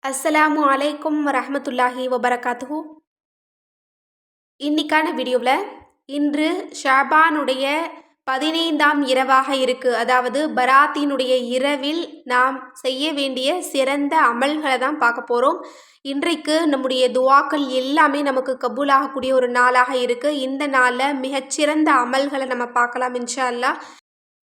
அஸ்ஸலாமு அலைக்கும் வரஹ்மத்துல்லாஹி வபரகாத்துஹு. இன்னைக்கான வீடியோவில் இன்று ஷாபானுடைய 15ஆம் இரவாக இருக்குது. அதாவது பராத்தினுடைய இரவில் நாம் செய்ய வேண்டிய சிறந்த அமல்களை தான் பார்க்க போகிறோம். இன்றைக்கு நம்முடைய துவாக்கள் எல்லாமே நமக்கு கபூலாகக்கூடிய ஒரு நாளாக இருக்குது. இந்த நாளில் மிகச்சிறந்த அமல்களை நம்ம பார்க்கலாம் இன்ஷா அல்லாஹ்.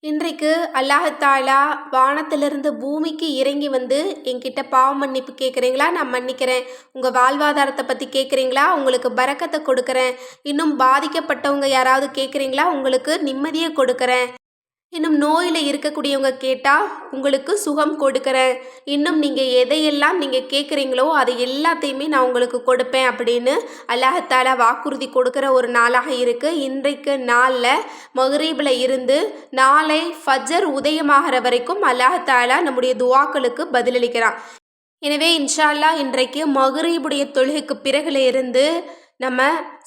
இன்றைக்கு அல்லாஹாலா வானத்திலிருந்து பூமிக்கு இறங்கி வந்து என்கிட்ட பாவ மன்னிப்பு கேட்குறீங்களா, நான் மன்னிக்கிறேன். உங்கள் வாழ்வாதாரத்தை பற்றி கேட்குறீங்களா, உங்களுக்கு பரக்கத்தை கொடுக்குறேன். இன்னும் பாதிக்கப்பட்டவங்க யாராவது கேட்குறீங்களா, உங்களுக்கு நிம்மதியை கொடுக்குறேன். இன்னும் நோயில் இருக்கக்கூடியவங்க கேட்டால் உங்களுக்கு சுகம் கொடுக்குறேன். இன்னும் நீங்கள் எதையெல்லாம் நீங்கள் கேட்குறீங்களோ அதை எல்லாத்தையுமே நான் உங்களுக்கு கொடுப்பேன் அப்படின்னு அல்லாஹாலா வாக்குறுதி கொடுக்குற ஒரு நாளாக இருக்குது. இன்றைக்கு நாளில் மக்ரீபில் இருந்து நாளை ஃபஜர் உதயமாகிற வரைக்கும் அல்லாஹாலா நம்முடைய துவாக்களுக்கு பதிலளிக்கிறான். எனவே இன்ஷா அல்லாஹ் இன்றைக்கு மக்ரீபுடைய தொழுகைக்கு பிறகுல இருந்து நம்ம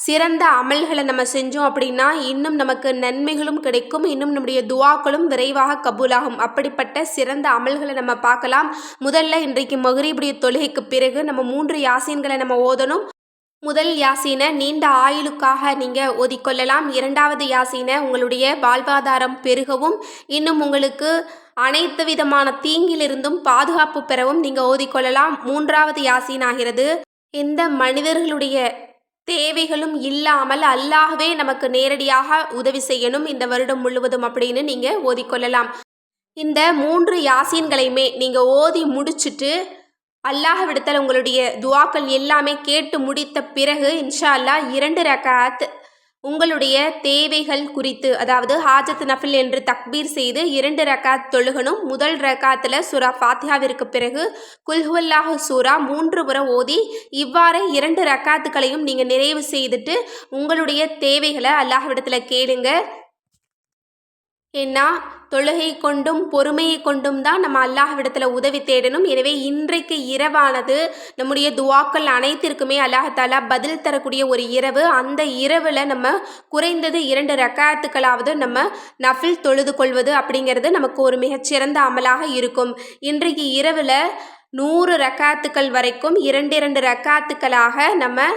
சிறந்த அமல்களை நம்ம செஞ்சோம் அப்படின்னா இன்னும் நமக்கு நன்மைகளும் கிடைக்கும், இன்னும் நம்முடைய துவாக்களும் விரைவாக கபூலாகும். அப்படிப்பட்ட சிறந்த அமல்களை நம்ம பார்க்கலாம். முதல்ல இன்றைக்கு மக்ரீபுடைய தொழுகைக்கு பிறகு நம்ம 3 யாசீன்களை நம்ம ஓதணும். முதல் யாசீனை நீண்ட ஆயுளுக்காக நீங்கள் ஓதிக்கொள்ளலாம். 2வது யாசீனை உங்களுடைய வாழ்வாதாரம் பெருகவும் இன்னும் உங்களுக்கு அனைத்து விதமான தீங்கிலிருந்தும் பாதுகாப்பு பெறவும் நீங்கள் ஓதிக்கொள்ளலாம். 3வது யாசீன் ஆகிறது எந்த மனிதர்களுடைய தேவைகளும் இல்லாமல் அல்லாஹ்வே நமக்கு நேரடியாக உதவி செய்யணும் இந்த வருடம் முழுவதும் அப்படின்னு நீங்கள் ஓதிக்கொள்ளலாம். இந்த 3 யாசீன்களையுமே நீங்கள் ஓதி முடிச்சுட்டு அல்லாஹ்விடத்தில் உங்களுடைய துவாக்கள் எல்லாமே கேட்டு முடித்த பிறகு இன்ஷா அல்லாஹ் 2 ரக்காத் உங்களுடைய தேவைகள் குறித்து, அதாவது ஹாஜத் நஃபில் என்று தக்பீர் செய்து 2 ரக்காத் தொழுகணும். முதல் ரக்காத்தில் சூரா ஃபாத்திஹாவிற்கு பிறகு குல்ஹுவல்லாஹு சூரா 3 முறை ஓதி இவ்வாறு 2 ரக்காத்துக்களையும் நீங்கள் நிறைவு செய்துட்டு உங்களுடைய தேவைகளை அல்லாஹ்விடத்தில் கேளுங்க. ஏன்னா தொழுகை கொண்டும் பொறுமையை கொண்டும் தான் நம்ம அல்லாஹ்விடத்தில் உதவி தேடணும். எனவே இன்றைக்கு இரவானது நம்முடைய துவாக்கள் அனைத்திற்குமே அல்லாஹாலா பதில் தரக்கூடிய ஒரு இரவு. அந்த இரவில் நம்ம குறைந்தது 2 ரக்காத்துக்களாவது நம்ம நஃபில் தொழுது கொள்வது அப்படிங்கிறது நமக்கு ஒரு மிகச்சிறந்த அமலாக இருக்கும். இன்றைக்கு இரவில் 100 ரக்காத்துக்கள் வரைக்கும் 2 ரக்காத்துக்களாக நம்ம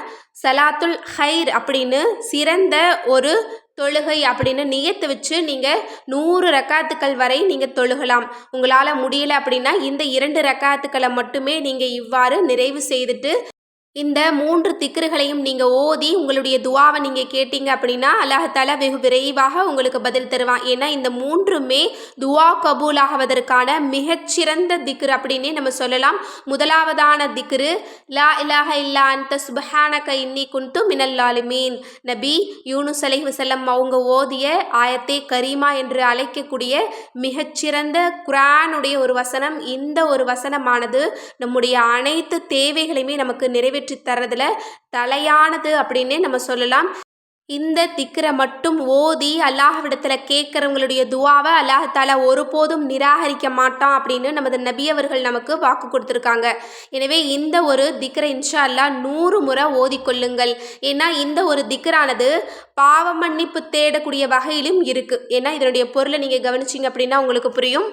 சலாத்துல் ஹைர் அப்படின்னு சிறந்த ஒரு தொழுகை அப்படின்னு நியத்து வச்சு நீங்கள் 100 ரக்காத்துக்கள் வரை நீங்கள் தொழுகலாம். உங்களால் முடியலை அப்படின்னா இந்த 2 ரக்காத்துக்களை மட்டுமே நீங்கள் இவ்வாறு நிறைவு செய்துட்டு இந்த 3 திக்ருகளையும் நீங்கள் ஓதி உங்களுடைய துவாவை நீங்கள் கேட்டீங்க அப்படின்னா அல்லாஹாலா வெகு விரைவாக உங்களுக்கு பதில் தருவான். ஏன்னா இந்த 3மே துவா கபூலாகுவதற்கான மிகச்சிறந்த திக்ரு அப்படின்னே நம்ம சொல்லலாம். முதலாவதான திக்ரு லா இலாஹ இல்லா அன்த சுப்ஹானக இன்னி குன்து மினல் ஸாலிமீன். நபி யூனுஸ் அலைஹிஸ்ஸலாம் அவங்க ஓதிய ஆயத்தே கரீமா என்று அழைக்கக்கூடிய மிகச்சிறந்த குர்ஆனுடைய ஒரு வசனம். இந்த ஒரு வசனமானது நம்முடைய அனைத்து தேவைகளையுமே நமக்கு நிறைவேற்றி தர்றதுல தலையானது அப்படின்னே நம்ம சொல்லலாம். இந்த திக்ரை மட்டும் ஓதி அல்லாஹ்விடத்தில் கேட்குறவங்களுடைய துவாவை அல்லாஹாலா ஒருபோதும் நிராகரிக்க மாட்டான் அப்படின்னு நமது நபி அவர்கள் நமக்கு வாக்கு கொடுத்துருக்காங்க. எனவே இந்த ஒரு திக்ரை இன்ஷா அல்லாஹ் 100 முறை ஓதிக்கொள்ளுங்கள். ஏன்னா இந்த ஒரு திக்ரானது பாவ மன்னிப்பு தேடக்கூடிய வகையிலும் இருக்குது. ஏன்னா இதனுடைய பொருளை நீங்கள் கவனிச்சிங்க அப்படின்னா உங்களுக்கு புரியும்.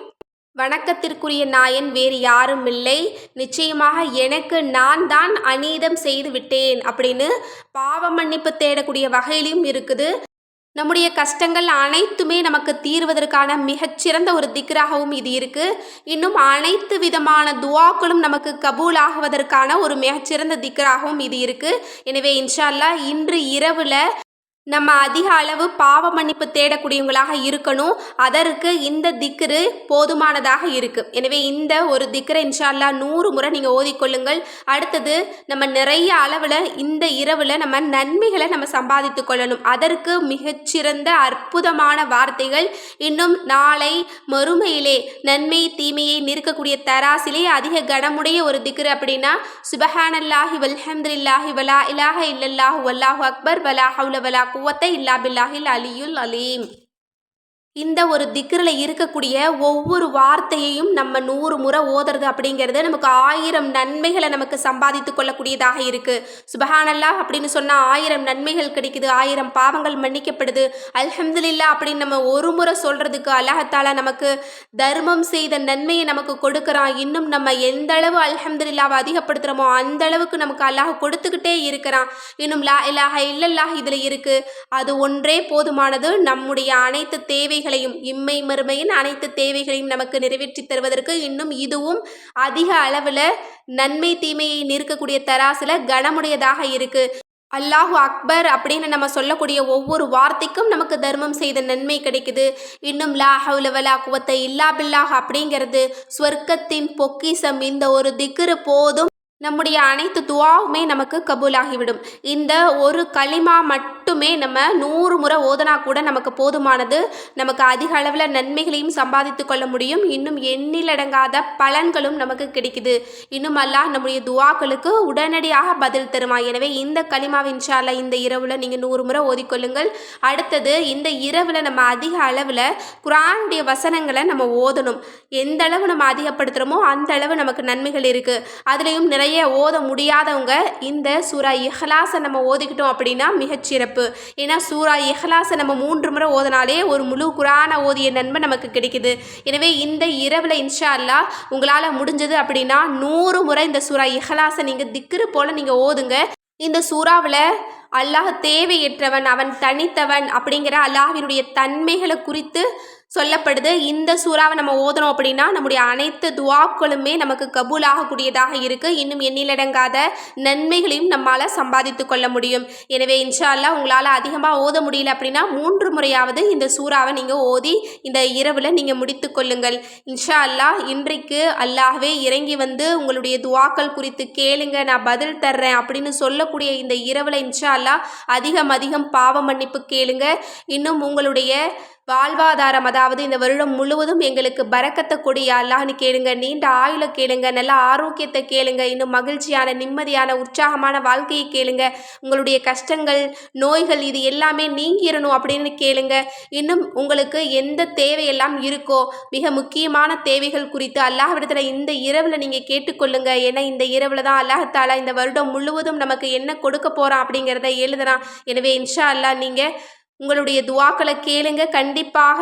வணக்கத்திற்குரிய நாயன் வேறு யாரும் இல்லை, நிச்சயமாக எனக்கு நான் தான் அநீதம் செய்து விட்டேன் அப்படின்னு பாவ மன்னிப்பு தேடக்கூடிய வகையிலும் இருக்குது. நம்முடைய கஷ்டங்கள் அனைத்துமே நமக்கு தீர்வதற்கான மிகச்சிறந்த ஒரு திக்ராகவும் இது இருக்குது. இன்னும் அனைத்து விதமான துவாக்களும் நமக்கு கபூல் ஆகுவதற்கான ஒரு மிகச்சிறந்த திக்ராகவும் இது இருக்குது. எனவே இன்ஷா அல்லாஹ் இன்று இரவில் நம்ம அதிக அளவு பாவ மன்னிப்பு தேடக்கூடியவங்களாக இருக்கணும். அதற்கு இந்த திக்ரு போதுமானதாக இருக்குது. எனவே இந்த ஒரு திக்ரை இன்ஷா அல்லாஹ் 100 முறை நீங்கள் ஓதிக்கொள்ளுங்கள். அடுத்தது நம்ம நிறைய அளவில் இந்த இரவில் நம்ம நன்மைகளை நம்ம சம்பாதித்து கொள்ளணும். அதற்கு மிகச்சிறந்த அற்புதமான வார்த்தைகள் இன்னும் நாளை மறுமையிலே நன்மை தீமையை நிற்கக்கூடிய தராசிலே அதிக கனமுடைய ஒரு திக்ரு அப்படின்னா சுபஹானல்லாஹி வல்ஹம்துலில்லாஹி வலா இலாஹ இல்லல்லாஹு வல்லாஹு அக்பர் வலா ஹவுல வலா குவத்த இல்லா பில்லாஹில் அலியுல் அலீம். இந்த ஒரு திக்ரில் இருக்கக்கூடிய ஒவ்வொரு வார்த்தையையும் நம்ம 100 முறை ஓதுறது அப்படிங்கிறது நமக்கு 1000 நன்மைகளை நமக்கு சம்பாதித்து கொள்ளக்கூடியதாக இருக்குது. சுபஹானல்லாஹ் அப்படின்னு சொன்னால் 1000 நன்மைகள் கிடைக்குது, 1000 பாவங்கள் மன்னிக்கப்படுது. அல்ஹம்துலில்லாஹ் அப்படின்னு நம்ம ஒரு முறை சொல்கிறதுக்கு அல்லாஹ்தாலா நமக்கு தர்மம் செய்த நன்மையை நமக்கு கொடுக்குறான். இன்னும் நம்ம எந்த அளவு அல்ஹம்துலில்லாஹ்வை அதிகப்படுத்துகிறோமோ அந்த அளவுக்கு நமக்கு அல்லாஹ் கொடுத்துக்கிட்டே இருக்கிறான். இன்னும் லா இலாஹ இல்லல்லாஹ் இதில் இருக்குது. அது ஒன்றே போதுமானது நம்முடைய அனைத்து தேவைகளையும் இம்மை மறுமையின் அனைத்து தேவைகளையும் நமக்கு நிறைவேற்றி தருவதற்கு. இன்னும் இதுவும் அதிக அளவில் நன்மை தீமையை நிற்கக்கூடிய தராசில் கனமுடையதாக இருக்கு. அல்லாஹு அக்பர் அப்படின்னு நம்ம சொல்லக்கூடிய ஒவ்வொரு வார்த்தைக்கும் நமக்கு தர்மம் செய்த நன்மை கிடைக்குது. இன்னும் லா ஹவுல வலா குவத்த இல்லா பில்லாஹ் அப்படிங்கிறது ஸ்வர்க்கத்தின் பொக்கிசம். இந்த ஒரு திக்ரு போதும் நம்முடைய அனைத்து துவாவுமே நமக்கு கபூலாகிவிடும். இந்த ஒரு களிமா மட்டுமே நம்ம 100 முறை ஓதனா கூட நமக்கு போதுமானது. நமக்கு அதிக அளவில் நன்மைகளையும் சம்பாதித்து கொள்ள முடியும். இன்னும் எண்ணிலடங்காத பலன்களும் நமக்கு கிடைக்குது. இன்னும் அல்லாஹ் நம்முடைய துவாக்களுக்கு உடனடியாக பதில் தருவான். எனவே இந்த களிமாவை இன்ஷா அல்லாஹ் இந்த இரவில் நீங்கள் 100 முறை ஓதிக்கொள்ளுங்கள். அடுத்தது இந்த இரவில் நம்ம அதிக அளவில் குர்ஆனுடைய வசனங்களை நம்ம ஓதணும். எந்த அளவு நம்ம அதிகப்படுத்துகிறோமோ அந்த அளவு நமக்கு நன்மைகள் இருக்குது. அதுலேயும் நிறைய ஓத முடியாதவங்க இந்த சூரா இஹ்லாஸை நம்ம ஓதிக்கிட்டோம் அப்படின்னா மிகச்சிறப்பு. ஏன்னா சூரா இஹ்லாஸை நம்ம 3 முறை ஓதினாலே ஒரு முழு குர்ஆனை ஓதிய நன்மை நமக்கு கிடைக்குது. எனவே இந்த இரவில் இன்ஷா அல்லாஹ் உங்களால் முடிஞ்சது அப்படின்னா 100 முறை இந்த சூரா இஹ்லாஸை நீங்கள் திக்ரு போல் நீங்கள் ஓதுங்க. இந்த சூறாவில் அல்லாஹ் தேவையற்றவன், அவன் தனித்தவன் அப்படிங்கிற அல்லாஹ்வினுடைய தன்மைகளை குறித்து சொல்லப்படுது. இந்த சூறாவை நம்ம ஓதணும் அப்படின்னா நம்முடைய அனைத்து துவாக்களுமே நமக்கு கபூலாகக்கூடியதாக இருக்குது. இன்னும் எண்ணிலடங்காத நன்மைகளையும் நம்மளால் சம்பாதித்து கொள்ள முடியும். எனவே இன்ஷா அல்லாஹ் உங்களால் அதிகமாக ஓத முடியல அப்படின்னா 3 முறையாவது இந்த சூறாவை நீங்கள் ஓதி இந்த இரவில் நீங்கள் முடித்து கொள்ளுங்கள். இன்ஷா அல்லாஹ் இன்றைக்கு அல்லாஹ்வே இறங்கி வந்து உங்களுடைய துவாக்கள் குறித்து கேளுங்க, நான் பதில் தர்றேன் அப்படின்னு சொல்லக்கூடிய இந்த இரவில் இன்ஷா அல்லாஹ் அதிகம் பாவ மன்னிப்பு கேளுங்க. இன்னும் உங்களுடைய வாழ்வாதாரம், அதாவது இந்த வருடம் முழுவதும் எங்களுக்கு பரக்கத்தை கொடி அல்லாஹ்னு கேளுங்க. நீண்ட ஆயுளை கேளுங்க, நல்ல ஆரோக்கியத்தை கேளுங்க. இன்னும் மகிழ்ச்சியான நிம்மதியான உற்சாகமான வாழ்க்கையை கேளுங்க. உங்களுடைய கஷ்டங்கள் நோய்கள் இது எல்லாமே நீங்கிடணும் அப்படின்னு கேளுங்க. இன்னும் உங்களுக்கு எந்த தேவையெல்லாம் இருக்கோ மிக முக்கியமான தேவைகள் குறித்து அல்லாஹ்விடத்தில் இந்த இரவில் நீங்கள் கேட்டுக்கொள்ளுங்க. ஏன்னா இந்த இரவில் தான் அல்லாஹ்தாலா இந்த வருடம் முழுவதும் நமக்கு என்ன கொடுக்க போகிறான் அப்படிங்கிறத எழுதுறான். எனவே இன்ஷா அல்லாஹ் நீங்கள் உங்களுடைய துவாக்களை கேளுங்க. கண்டிப்பாக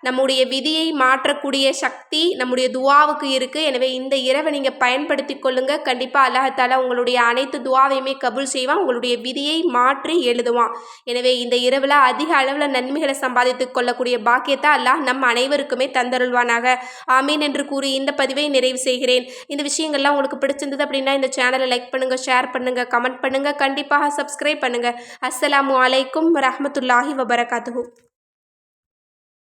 நம்முடைய விதியை மாற்றக்கூடிய சக்தி நம்முடைய துவாவுக்கு இருக்குது. எனவே இந்த இரவை நீங்கள் பயன்படுத்தி கொள்ளுங்க. கண்டிப்பாக அல்லாஹ்தாலா உங்களுடைய அனைத்து துவாவையுமே கபூல் செய்வான், உங்களுடைய விதியை மாற்றி எழுதுவான். எனவே இந்த இரவில் அதிக அளவில் நன்மைகளை சம்பாதித்து கொள்ளக்கூடிய பாக்கியத்தை அல்லாஹ் நம் அனைவருக்குமே தந்தருள்வானாக. ஆமீன் என்று கூறி இந்த பதிவை நிறைவு செய்கிறேன். இந்த விஷயங்கள்லாம் உங்களுக்கு பிடிச்சிருந்தது அப்படின்னா இந்த சேனலை லைக் பண்ணுங்கள், ஷேர் பண்ணுங்கள், கமெண்ட் பண்ணுங்கள், கண்டிப்பாக சப்ஸ்கிரைப் பண்ணுங்கள். அஸ்ஸலாமு அலைக்கும் வரஹ்மத்துல்லாஹி வபரகாத்துஹு.